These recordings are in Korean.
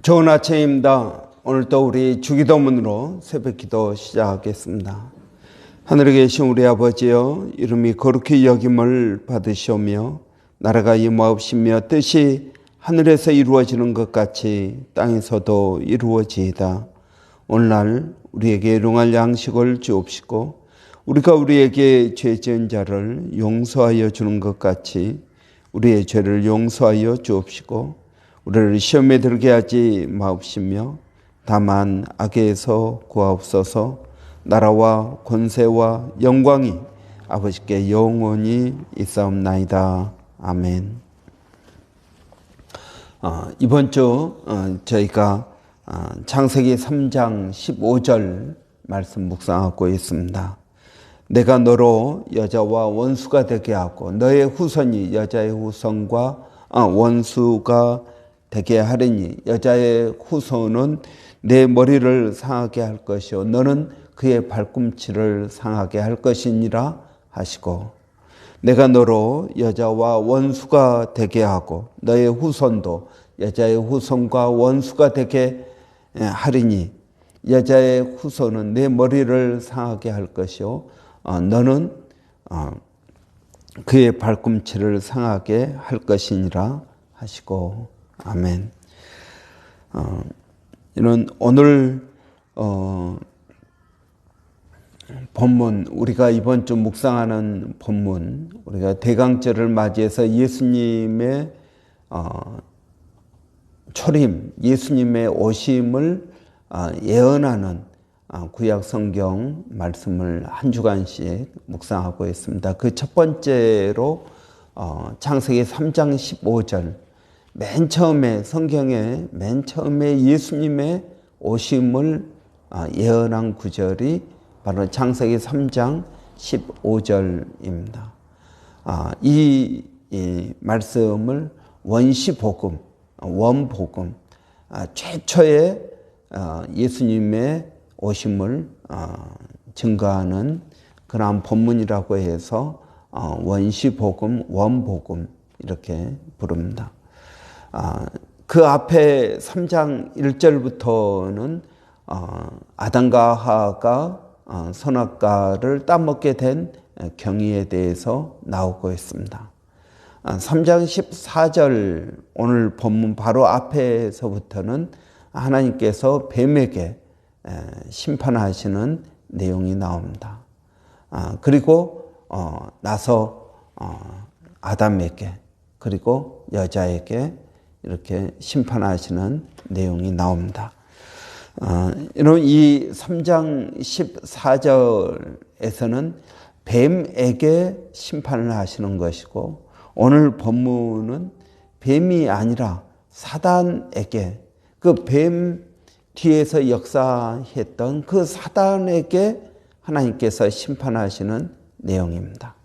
좋은 아침입니다. 오늘도 우리 주기도문으로 새벽기도 시작하겠습니다. 하늘에 계신 우리 아버지여, 이름이 거룩히 여김을 받으시오며 나라가 임하옵시며 뜻이 하늘에서 이루어지는 것 같이 땅에서도 이루어지이다. 오늘날 우리에게 일용할 양식을 주옵시고 우리가 우리에게 죄 지은 자를 용서하여 주는 것 같이 우리의 죄를 용서하여 주옵시고 우리를 시험에 들게 하지 마옵시며 다만 악에서 구하옵소서. 나라와 권세와 영광이 아버지께 영원히 있사옵나이다. 아멘. 이번 주 저희가 창세기 3장 15절 말씀 묵상하고 있습니다. 내가 너로 여자와 원수가 되게 하고 너의 후손이 여자의 후손과 원수가 되게 하리니 여자의 후손은 내 머리를 상하게 할 것이요 너는 그의 발꿈치를 상하게 할 것이니라 하시고, 내가 너로 여자와 원수가 되게 하고 너의 후손도 여자의 후손과 원수가 되게 하리니 여자의 후손은 내 머리를 상하게 할 것이요 너는 그의 발꿈치를 상하게 할 것이니라 하시고, 아멘. 이런 오늘 본문, 우리가 이번 주 묵상하는 본문, 우리가 대강절을 맞이해서 예수님의 초림, 예수님의 오심을 예언하는 구약 성경 말씀을 한 주간씩 묵상하고 있습니다. 그 첫 번째로 창세기 3장 15절, 맨 처음에 성경에 맨 처음에 예수님의 오심을 예언한 구절이 바로 창세기 3장 15절입니다. 이 말씀을 원시복음, 원복음, 최초의 예수님의 오심을 증거하는 그러한 본문이라고 해서 원시복음, 원복음 이렇게 부릅니다. 그 앞에 3장 1절부터는 아담과 하와가 선악과를 따먹게 된 경위에 대해서 나오고 있습니다. 3장 14절 오늘 본문 바로 앞에서부터는 하나님께서 뱀에게 심판하시는 내용이 나옵니다. 그리고 나서 아담에게 그리고 여자에게 이렇게 심판하시는 내용이 나옵니다. 이런 이 3장 14절에서는 뱀에게 심판을 하시는 것이고, 오늘 본문은 뱀이 아니라 사단에게, 그 뱀 뒤에서 역사했던 그 사단에게 하나님께서 심판하시는 내용입니다.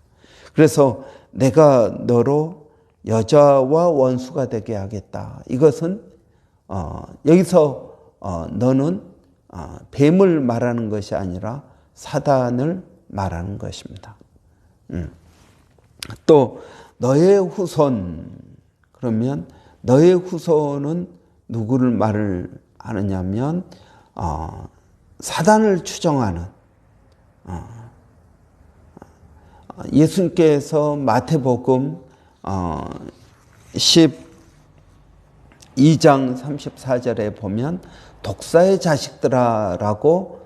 그래서 내가 너로 여자와 원수가 되게 하겠다. 이것은 여기서 너는 뱀을 말하는 것이 아니라 사단을 말하는 것입니다. 또 너의 후손, 그러면 너의 후손은 누구를 말을 하느냐면 사단을 추종하는, 예수님께서 마태복음 12장 34절에 보면 독사의 자식들아라고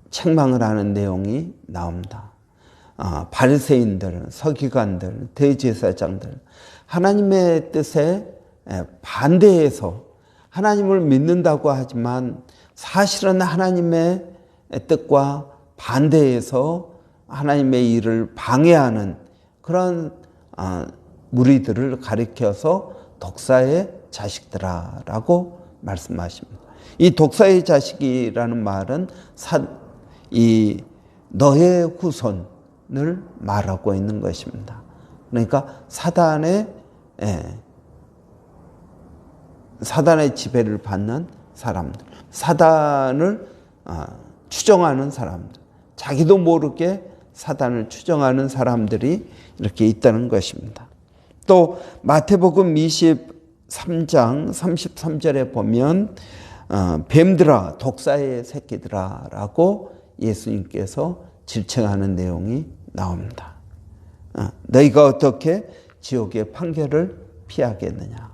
책망을 하는 내용이 나옵니다. 바리새인들, 서기관들, 대제사장들, 하나님의 뜻에 반대해서 하나님을 믿는다고 하지만 사실은 하나님의 뜻과 반대해서 하나님의 일을 방해하는 그런 무리들을 가리켜서 독사의 자식들아라고 말씀하십니다. 이 독사의 자식이라는 말은 이 너의 후손을 말하고 있는 것입니다. 그러니까 사단의 지배를 받는 사람들, 사단을 추종하는 사람들, 자기도 모르게 사단을 추종하는 사람들이 이렇게 있다는 것입니다. 또 마태복음 20 3장 33절에 보면 뱀들아 독사의 새끼들아 라고 예수님께서 질책하는 내용이 나옵니다. 너희가 어떻게 지옥의 판결을 피하겠느냐.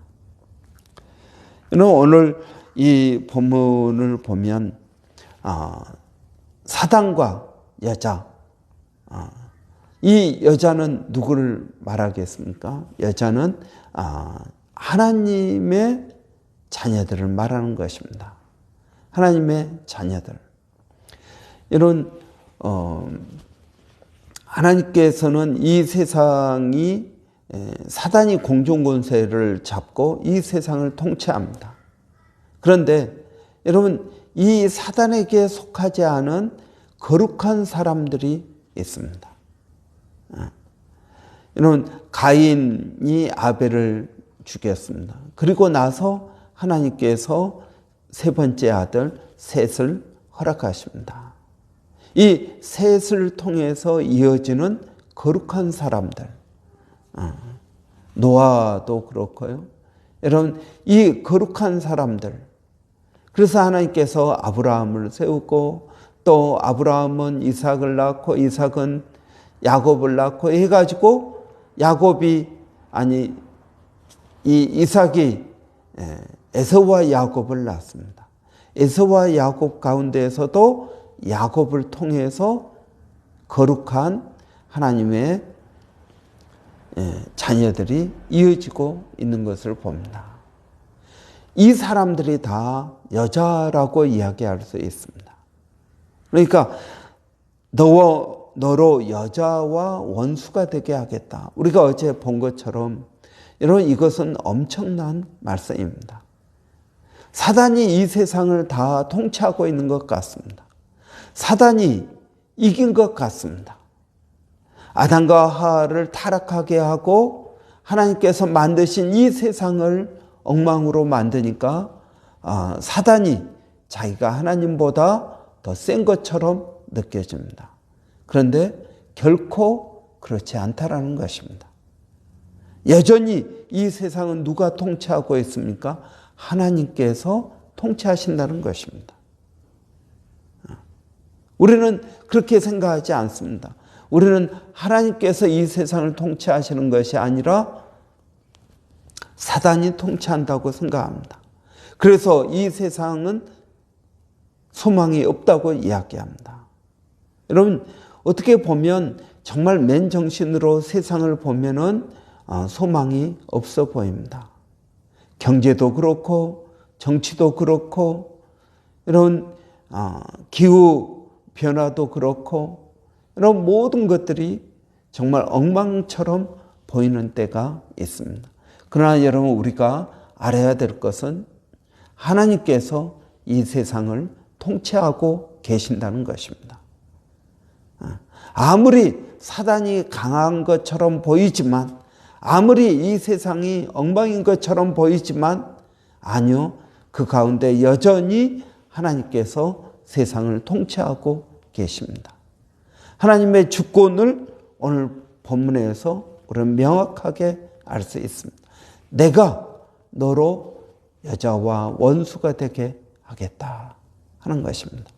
오늘 이 본문을 보면 사단과 여자, 이 여자는 누구를 말하겠습니까? 여자는 하나님의 자녀들을 말하는 것입니다. 하나님의 자녀들. 이런 하나님께서는 이 세상이 사단이 공중권세를 잡고 이 세상을 통치합니다. 그런데 여러분 이 사단에게 속하지 않은 거룩한 사람들이 있습니다. 여러분 가인이 아벨을 죽였습니다. 그리고 나서 하나님께서 세 번째 아들 셋을 허락하십니다. 이 셋을 통해서 이어지는 거룩한 사람들, 노아도 그렇고요. 여러분 이 거룩한 사람들, 그래서 하나님께서 아브라함을 세우고 또 아브라함은 이삭을 낳고 이삭은 야곱을 낳고 해가지고 이삭이 에서와 야곱을 낳습니다. 에서와 야곱 가운데에서도 야곱을 통해서 거룩한 하나님의 자녀들이 이어지고 있는 것을 봅니다. 이 사람들이 다 여자라고 이야기할 수 있습니다. 그러니까 너로 여자와 원수가 되게 하겠다. 우리가 어제 본 것처럼 여러분 이것은 엄청난 말씀입니다. 사단이 이 세상을 다 통치하고 있는 것 같습니다. 사단이 이긴 것 같습니다. 아담과 하와를 타락하게 하고 하나님께서 만드신 이 세상을 엉망으로 만드니까 사단이 자기가 하나님보다 더 센 것처럼 느껴집니다. 그런데 결코 그렇지 않다라는 것입니다. 여전히 이 세상은 누가 통치하고 있습니까? 하나님께서 통치하신다는 것입니다. 우리는 그렇게 생각하지 않습니다. 우리는 하나님께서 이 세상을 통치하시는 것이 아니라 사단이 통치한다고 생각합니다. 그래서 이 세상은 소망이 없다고 이야기합니다. 여러분 어떻게 보면 정말 맨정신으로 세상을 보면은 소망이 없어 보입니다. 경제도 그렇고 정치도 그렇고 이런 기후 변화도 그렇고 이런 모든 것들이 정말 엉망처럼 보이는 때가 있습니다. 그러나 여러분 우리가 알아야 될 것은 하나님께서 이 세상을 통치하고 계신다는 것입니다. 아무리 사단이 강한 것처럼 보이지만 아무리 이 세상이 엉망인 것처럼 보이지만 아니요, 그 가운데 여전히 하나님께서 세상을 통치하고 계십니다. 하나님의 주권을 오늘 본문에서 우리는 명확하게 알 수 있습니다. 내가 너로 여자와 원수가 되게 하겠다 하는 것입니다.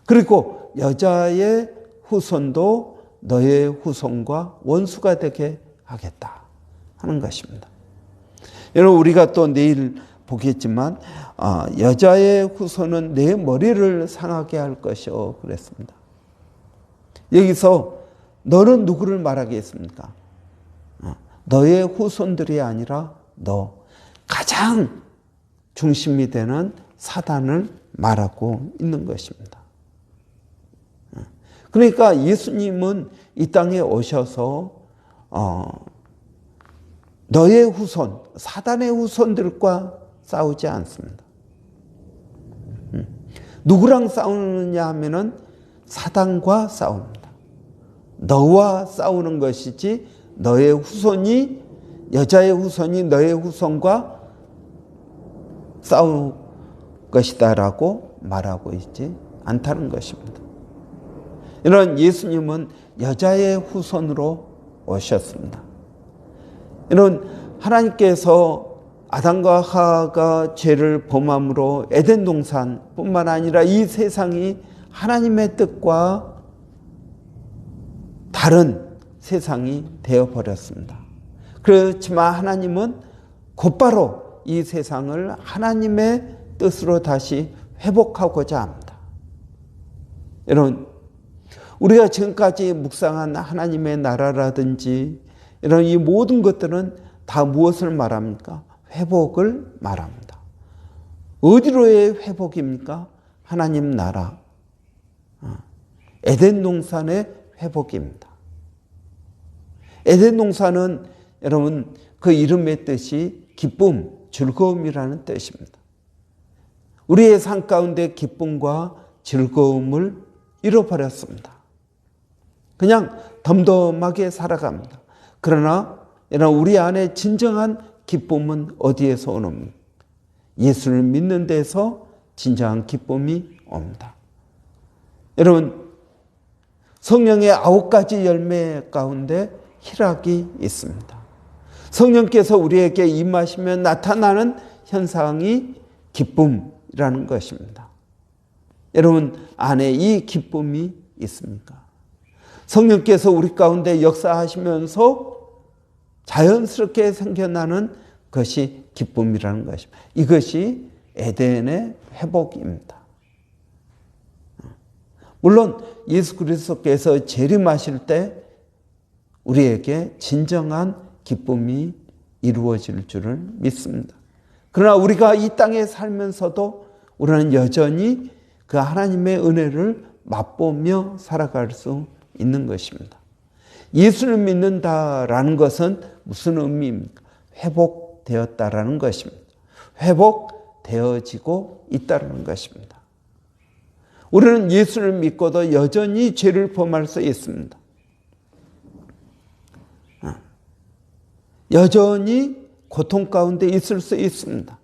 그리고 여자의 후손도 너의 후손과 원수가 되게 하겠다 하는 것입니다. 여러분 우리가 또 내일 보겠지만 여자의 후손은 내 머리를 상하게 할 것이요 그랬습니다. 여기서 너는 누구를 말하겠습니까? 너의 후손들이 아니라 너 가장 중심이 되는 사단을 말하고 있는 것입니다. 그러니까 예수님은 이 땅에 오셔서 너의 후손, 사단의 후손들과 싸우지 않습니다. 누구랑 싸우느냐 하면은 사단과 싸웁니다. 너와 싸우는 것이지 너의 후손이 여자의 후손이 너의 후손과 싸울 것이다라고 말하고 있지 않다는 것입니다. 이런 예수님은 여자의 후손으로 오셨습니다. 이런 하나님께서 아담과 하와가 죄를 범함으로 에덴 동산뿐만 아니라 이 세상이 하나님의 뜻과 다른 세상이 되어버렸습니다. 그렇지만 하나님은 곧바로 이 세상을 하나님의 뜻으로 다시 회복하고자 합니다. 여러분, 우리가 지금까지 묵상한 하나님의 나라라든지 이런 이 모든 것들은 다 무엇을 말합니까? 회복을 말합니다. 어디로의 회복입니까? 하나님 나라, 에덴 동산의 회복입니다. 에덴 동산은 여러분 그 이름의 뜻이 기쁨, 즐거움이라는 뜻입니다. 우리의 삶 가운데 기쁨과 즐거움을 잃어버렸습니다. 그냥 덤덤하게 살아갑니다. 그러나 우리 안에 진정한 기쁨은 어디에서 오는? 예수를 믿는 데서 진정한 기쁨이 옵니다. 여러분, 성령의 9가지 열매 가운데 희락이 있습니다. 성령께서 우리에게 임하시면 나타나는 현상이 기쁨이라는 것입니다. 여러분 안에 이 기쁨이 있습니까? 성령께서 우리 가운데 역사하시면서 자연스럽게 생겨나는 것이 기쁨이라는 것입니다. 이것이 에덴의 회복입니다. 물론 예수 그리스도께서 재림하실 때 우리에게 진정한 기쁨이 이루어질 줄을 믿습니다. 그러나 우리가 이 땅에 살면서도 우리는 여전히 그 하나님의 은혜를 맛보며 살아갈 수 있는 것입니다. 예수를 믿는다라는 것은 무슨 의미입니까? 회복되었다라는 것입니다. 회복되어지고 있다는 것입니다. 우리는 예수를 믿고도 여전히 죄를 범할 수 있습니다. 여전히 고통 가운데 있을 수 있습니다.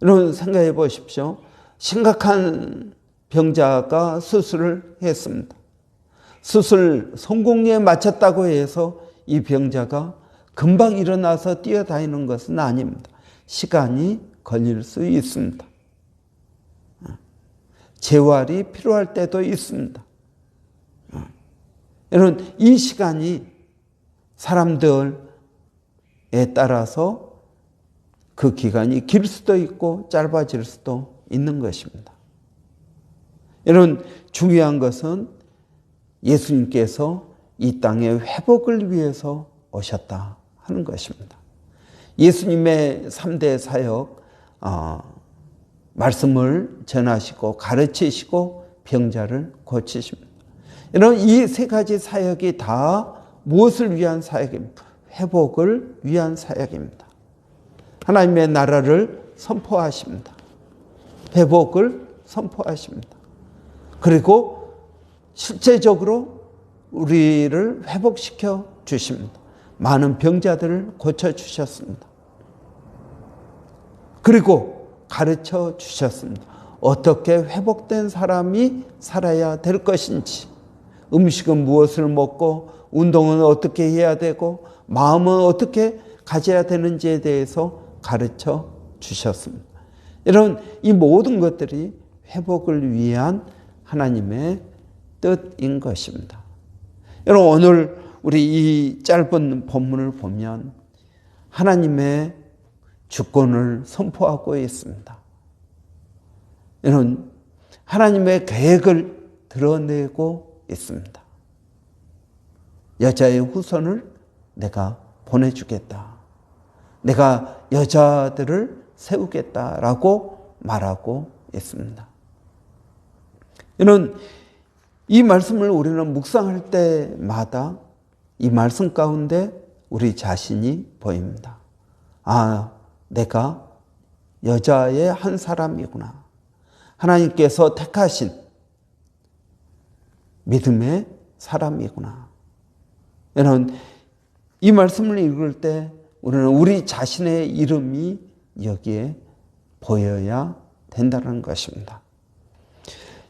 여러분 생각해 보십시오. 심각한 병자가 수술을 했습니다. 수술 성공리에 마쳤다고 해서 이 병자가 금방 일어나서 뛰어다니는 것은 아닙니다. 시간이 걸릴 수 있습니다. 재활이 필요할 때도 있습니다. 여러분 이 시간이 사람들에 따라서 그 기간이 길 수도 있고 짧아질 수도 있는 것입니다. 여러분 중요한 것은 예수님께서 이 땅의 회복을 위해서 오셨다 하는 것입니다. 예수님의 3대 사역, 말씀을 전하시고 가르치시고 병자를 고치십니다. 여러분 이 세 가지 사역이 다 무엇을 위한 사역입니까? 회복을 위한 사역입니다. 하나님의 나라를 선포하십니다. 회복을 선포하십니다. 그리고 실제적으로 우리를 회복시켜 주십니다. 많은 병자들을 고쳐주셨습니다. 그리고 가르쳐 주셨습니다. 어떻게 회복된 사람이 살아야 될 것인지, 음식은 무엇을 먹고 운동은 어떻게 해야 되고 마음은 어떻게 가져야 되는지에 대해서 가르쳐 주셨습니다. 여러분 이 모든 것들이 회복을 위한 하나님의 뜻인 것입니다. 여러분 오늘 우리 이 짧은 본문을 보면 하나님의 주권을 선포하고 있습니다. 여러분 하나님의 계획을 드러내고 있습니다. 여자의 후손을 내가 보내주겠다. 내가 여자들을 세우겠다라고 말하고 있습니다. 여러분 이 말씀을 우리는 묵상할 때마다 이 말씀 가운데 우리 자신이 보입니다. 아, 내가 여자의 한 사람이구나. 하나님께서 택하신 믿음의 사람이구나. 여러분 이 말씀을 읽을 때 우리는 우리 자신의 이름이 여기에 보여야 된다는 것입니다.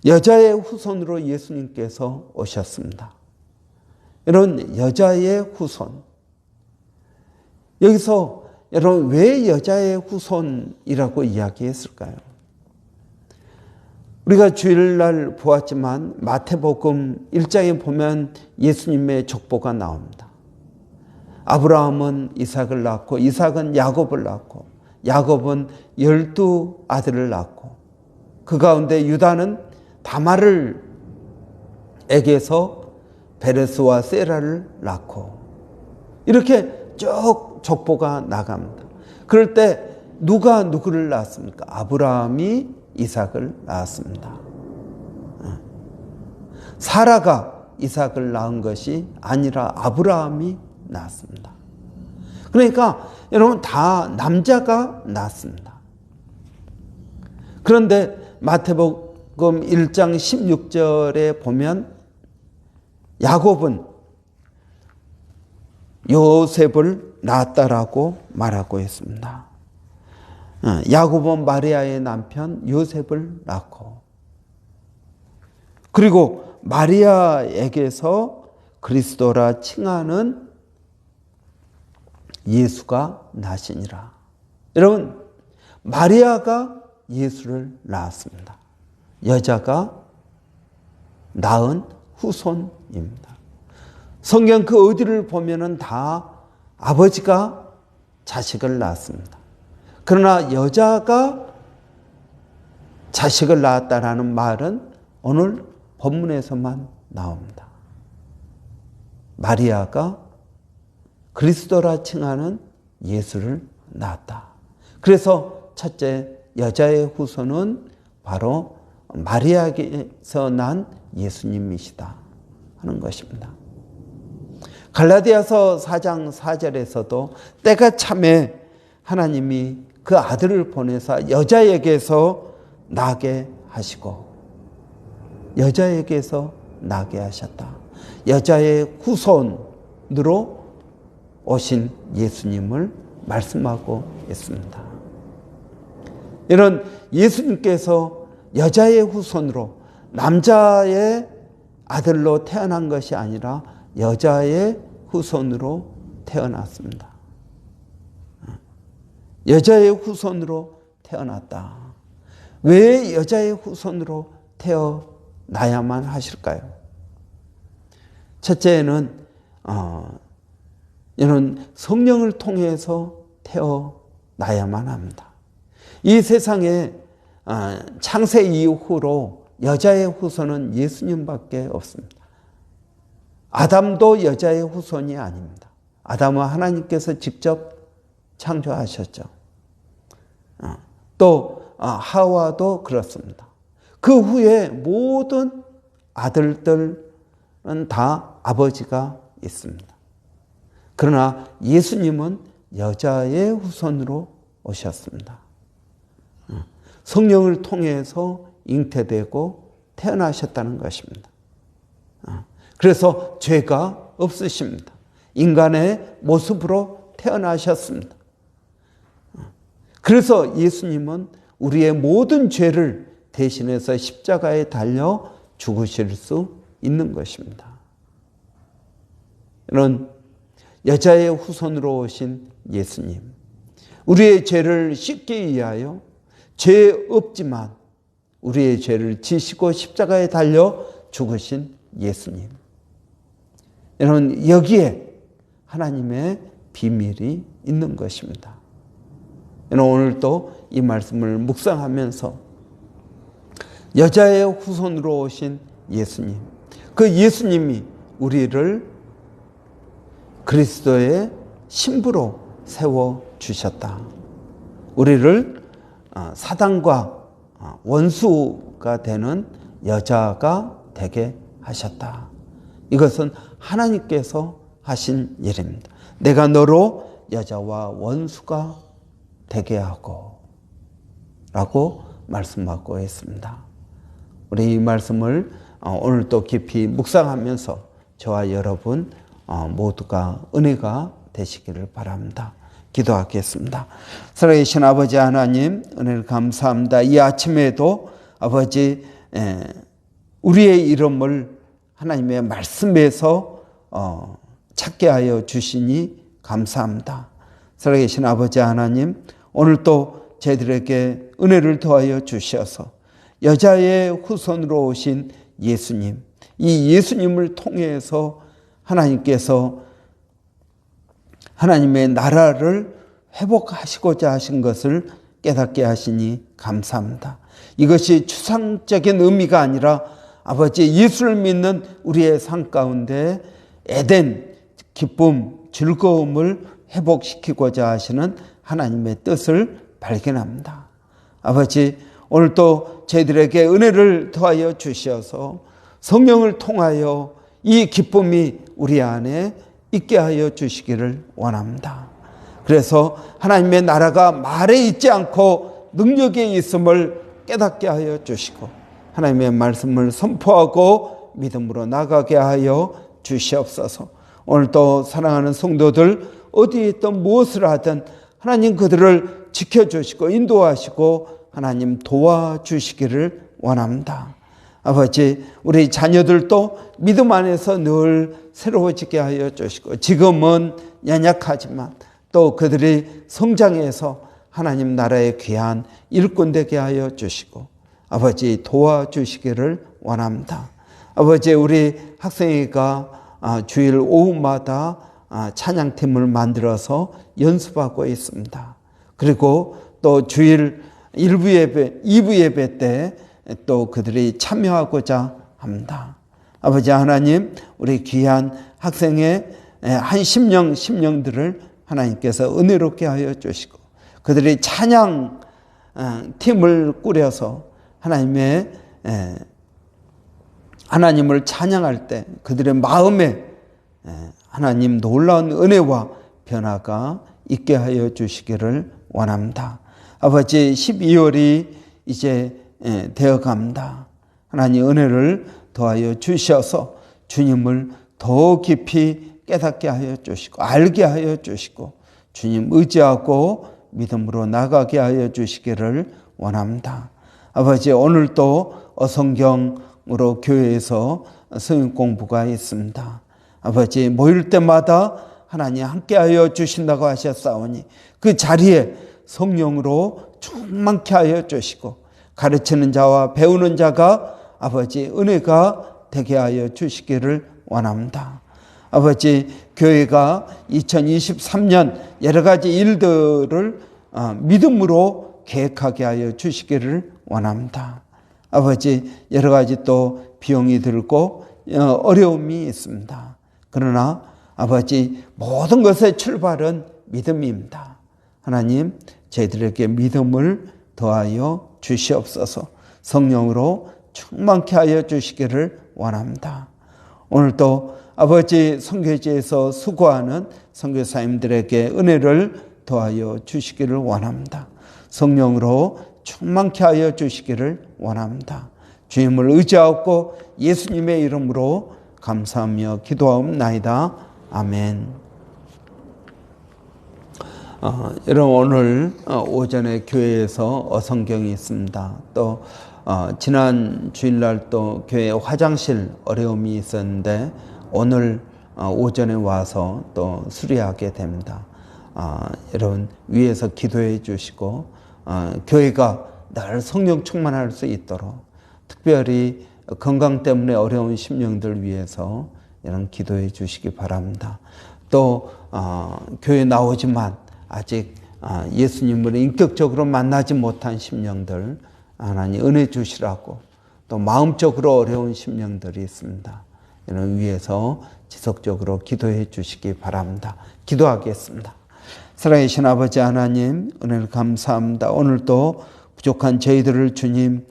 여자의 후손으로 예수님께서 오셨습니다. 여러분 여자의 후손, 여기서 여러분 왜 여자의 후손이라고 이야기했을까요? 우리가 주일날 보았지만 마태복음 1장에 보면 예수님의 족보가 나옵니다. 아브라함은 이삭을 낳고 이삭은 야곱을 낳고 야곱은 12아들을 낳고 그 가운데 유다는 다말을 에게서 베레스와 세라를 낳고 이렇게 쭉 족보가 나갑니다. 그럴 때 누가 누구를 낳았습니까? 아브라함이 이삭을 낳았습니다. 사라가 이삭을 낳은 것이 아니라 아브라함이 낳았습니다. 그러니까 여러분 다 남자가 낳았습니다. 그런데 마태복음 1장 16절에 보면 야곱은 요셉을 낳았다라고 말하고 있습니다. 야곱은 마리아의 남편 요셉을 낳고 그리고 마리아에게서 그리스도라 칭하는 예수가 나시니라. 여러분 마리아가 예수를 낳았습니다. 여자가 낳은 후손입니다. 성경 그 어디를 보면은 다 아버지가 자식을 낳았습니다. 그러나 여자가 자식을 낳았다라는 말은 오늘 본문에서만 나옵니다. 마리아가 그리스도라 칭하는 예수를 낳았다. 그래서 첫째 여자의 후손은 바로 마리아에게서 난 예수님이시다 하는 것입니다. 갈라디아서 4장 4절에서도 때가 참에 하나님이 그 아들을 보내사 여자에게서 나게 하시고 여자에게서 나게 하셨다. 여자의 후손으로 오신 예수님을 말씀하고 있습니다. 이런 예수님께서 여자의 후손으로 남자의 아들로 태어난 것이 아니라 여자의 후손으로 태어났습니다. 여자의 후손으로 태어났다. 왜 여자의 후손으로 태어나야만 하실까요? 첫째는 이런 성령을 통해서 태어나야만 합니다. 이 세상에 창세 이후로 여자의 후손은 예수님밖에 없습니다. 아담도 여자의 후손이 아닙니다. 아담은 하나님께서 직접 창조하셨죠. 또 하와도 그렇습니다. 그 후에 모든 아들들은 다 아버지가 있습니다. 그러나 예수님은 여자의 후손으로 오셨습니다. 성령을 통해서 잉태되고 태어나셨다는 것입니다. 그래서 죄가 없으십니다. 인간의 모습으로 태어나셨습니다. 그래서 예수님은 우리의 모든 죄를 대신해서 십자가에 달려 죽으실 수 있는 것입니다. 이런 여자의 후손으로 오신 예수님, 우리의 죄를 씻기 위하여 죄 없지만 우리의 죄를 지시고 십자가에 달려 죽으신 예수님. 여러분 여기에 하나님의 비밀이 있는 것입니다. 오늘 또 이 말씀을 묵상하면서 여자의 후손으로 오신 예수님, 그 예수님이 우리를 그리스도의 신부로 세워주셨다. 우리를 사단과 원수가 되는 여자가 되게 하셨다. 이것은 하나님께서 하신 일입니다. 내가 너로 여자와 원수가 되게 하고 라고 말씀하고 있습니다. 우리 이 말씀을 오늘 또 깊이 묵상하면서 저와 여러분 모두가 은혜가 되시기를 바랍니다. 기도하겠습니다. 살아계신 아버지 하나님, 은혜를 감사합니다. 이 아침에도 아버지 우리의 이름을 하나님의 말씀에서 찾게 하여 주시니 감사합니다. 살아계신 아버지 하나님, 오늘 또 저희들에게 은혜를 더하여 주셔서 여자의 후손으로 오신 예수님, 이 예수님을 통해서 하나님께서 하나님의 나라를 회복하시고자 하신 것을 깨닫게 하시니 감사합니다. 이것이 추상적인 의미가 아니라 아버지 예수를 믿는 우리의 삶 가운데 에덴, 기쁨, 즐거움을 회복시키고자 하시는 하나님의 뜻을 발견합니다. 아버지, 오늘도 저희들에게 은혜를 더하여 주셔서 성령을 통하여 이 기쁨이 우리 안에 있게 하여 주시기를 원합니다. 그래서 하나님의 나라가 말에 있지 않고 능력에 있음을 깨닫게 하여 주시고 하나님의 말씀을 선포하고 믿음으로 나가게 하여 주시옵소서. 오늘도 사랑하는 성도들 어디에 있든 무엇을 하든 하나님 그들을 지켜주시고 인도하시고 하나님 도와주시기를 원합니다. 아버지, 우리 자녀들도 믿음 안에서 늘 새로워지게 하여 주시고 지금은 연약하지만 또 그들이 성장해서 하나님 나라의 귀한 일꾼 되게 하여 주시고 아버지 도와주시기를 원합니다. 아버지, 우리 학생회가 주일 오후마다 찬양팀을 만들어서 연습하고 있습니다. 그리고 또 주일 1부 예배, 2부 예배 때 또 그들이 참여하고자 합니다. 아버지 하나님, 우리 귀한 학생의 한 심령들을 하나님께서 은혜롭게 하여 주시고 그들이 찬양 팀을 꾸려서 하나님을 찬양할 때 그들의 마음에 하나님 놀라운 은혜와 변화가 있게 하여 주시기를 원합니다. 아버지, 12월이 이제 되어갑니다. 하나님 은혜를 더하여 주셔서 주님을 더 깊이 깨닫게 하여 주시고 알게 하여 주시고 주님 의지하고 믿음으로 나가게 하여 주시기를 원합니다. 아버지, 오늘도 어성경으로 교회에서 성경 공부가 있습니다. 아버지, 모일 때마다 하나님 함께하여 주신다고 하셨사오니 그 자리에 성령으로 충만케 하여 주시고 가르치는 자와 배우는 자가 아버지 은혜가 되게 하여 주시기를 원합니다. 아버지, 교회가 2023년 여러 가지 일들을 믿음으로 계획하게 하여 주시기를 원합니다. 아버지, 여러 가지 또 비용이 들고 어려움이 있습니다. 그러나 아버지, 모든 것의 출발은 믿음입니다. 하나님, 저희들에게 믿음을 더하여 주시옵소서. 성령으로 충만케 하여 주시기를 원합니다. 오늘도 아버지 선교지에서 수고하는 선교사님들에게 은혜를 더하여 주시기를 원합니다. 성령으로 충만케 하여 주시기를 원합니다. 주님을 의지하고 예수님의 이름으로 감사하며 기도하옵나이다. 아멘. 여러분, 오늘 오전에 교회에서 어성경이 있습니다. 또 지난 주일날 또 교회 화장실 어려움이 있었는데 오늘 오전에 와서 또 수리하게 됩니다. 여러분, 위에서 기도해 주시고 교회가 늘 성령 충만할 수 있도록 특별히 건강 때문에 어려운 심령들 위해서 여러분 기도해 주시기 바랍니다. 또 교회 나오지만 아직 예수님을 인격적으로 만나지 못한 심령들 하나님 은혜 주시라고, 또 마음적으로 어려운 심령들이 있습니다. 이런 위해서 지속적으로 기도해 주시기 바랍니다. 기도하겠습니다. 살아계신 아버지 하나님, 은혜를 감사합니다. 오늘도 부족한 저희들을 주님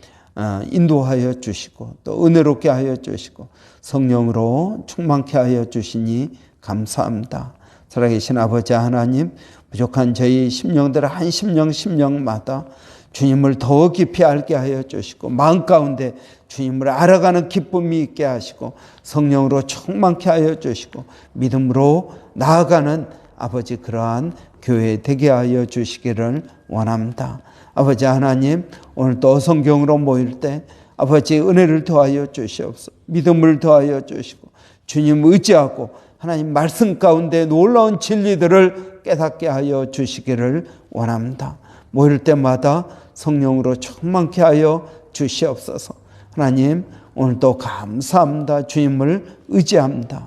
인도하여 주시고 또 은혜롭게 하여 주시고 성령으로 충만케 하여 주시니 감사합니다. 살아계신 아버지 하나님, 부족한 저희 심령들 한 심령마다 주님을 더 깊이 알게 하여 주시고 마음 가운데 주님을 알아가는 기쁨이 있게 하시고 성령으로 충만케 하여 주시고 믿음으로 나아가는 아버지 그러한 교회 되게 하여 주시기를 원합니다. 아버지 하나님, 오늘도 어성경으로 모일 때 아버지 은혜를 더하여 주시옵소서. 믿음을 더하여 주시고 주님 의지하고 하나님 말씀 가운데 놀라운 진리들을 깨닫게 하여 주시기를 원합니다. 모일 때마다 성령으로 충만케 하여 주시옵소서. 하나님 오늘도 감사합니다. 주님을 의지합니다.